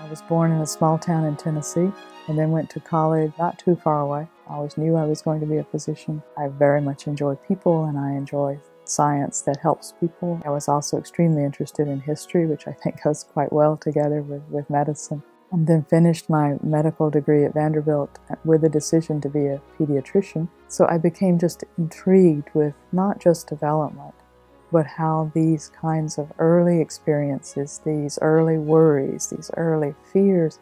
I was born in a small town in Tennessee and then went to college not too far away. I always knew I was going to be a physician. I very much enjoy people and I enjoy science that helps people. I was also extremely interested in history, which I think goes quite well together with medicine. And then finished my medical degree at Vanderbilt with a decision to be a pediatrician. So I became just intrigued with not just development, but how these kinds of early experiences, these early worries, these early fears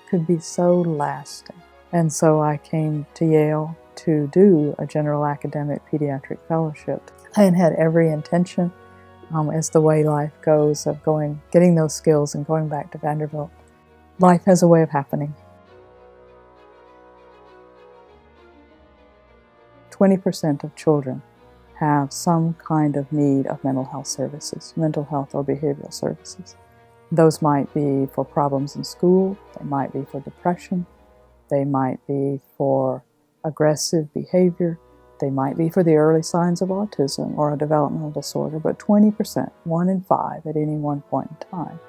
could be so lasting. And so I came to Yale to do a general academic pediatric fellowship. I had every intention, as the way life goes, of getting those skills and going back to Vanderbilt. Life has a way of happening. 20% of children have some kind of need of mental health services, mental health or behavioral services. Those might be for problems in school, they might be for depression, they might be for aggressive behavior, they might be for the early signs of autism or a developmental disorder, but 20%, 1 in 5 at any one point in time.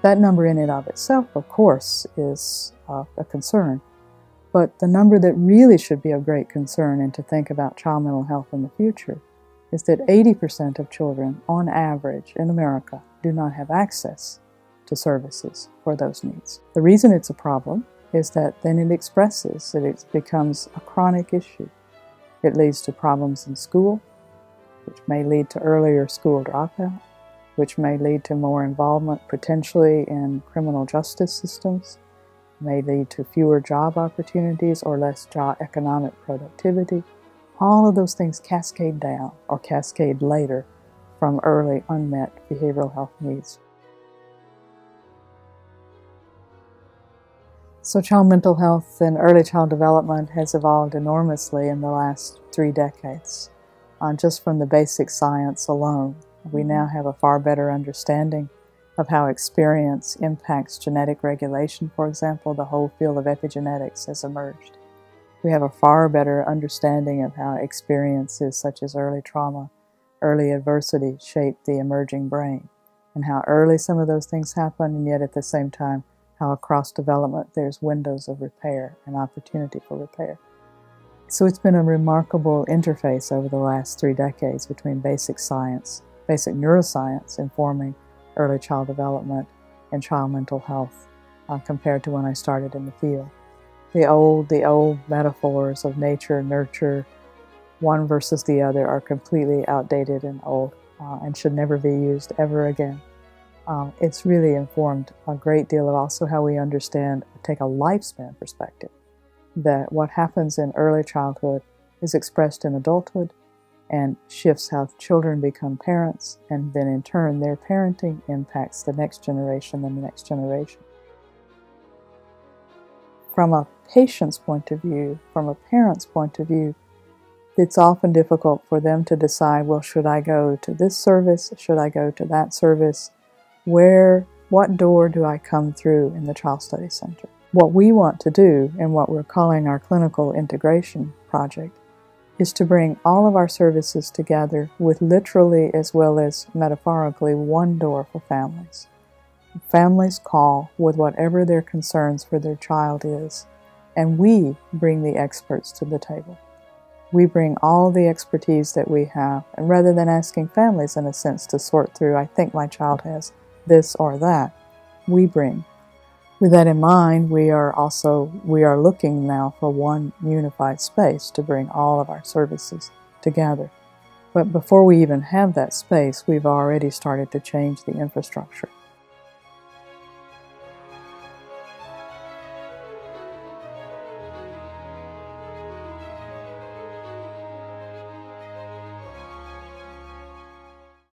That number in and of itself, of course, is a concern. But the number that really should be of great concern and to think about child mental health in the future is that 80% of children, on average, in America, do not have access to services for those needs. The reason it's a problem is that then it expresses, that it becomes a chronic issue. It leads to problems in school, which may lead to earlier school dropout, which may lead to more involvement potentially in criminal justice systems, may lead to fewer job opportunities or less economic productivity. All of those things cascade down or cascade later from early unmet behavioral health needs. So child mental health and early child development has evolved enormously in the last 3 decades. Just from the basic science alone, we now have a far better understanding of how experience impacts genetic regulation. For example, the whole field of epigenetics has emerged. We have a far better understanding of how experiences such as early trauma, early adversity shape the emerging brain, and how early some of those things happen, and yet at the same time, how across development there's windows of repair and opportunity for repair. So it's been a remarkable interface over the last 3 decades between basic science, basic neuroscience informing early child development and child mental health compared to when I started in the field. The old metaphors of nature, nurture, one versus the other are completely outdated and old and should never be used ever again. It's really informed a great deal of also how we understand, take a lifespan perspective, that what happens in early childhood is expressed in adulthood and shifts how children become parents, and then in turn their parenting impacts the next generation and the next generation. From a patient's point of view, from a parent's point of view, it's often difficult for them to decide, well, should I go to this service? Should I go to that service? What door do I come through in the Child Study Center? What we want to do, and what we're calling our clinical integration project, is to bring all of our services together with literally as well as metaphorically one door for families. Families call with whatever their concerns for their child is, and we bring the experts to the table. We bring all the expertise that we have, and rather than asking families in a sense to sort through, I think my child has this or that, we bring. With that in mind, we are looking now for one unified space to bring all of our services together. But before we even have that space, we've already started to change the infrastructure.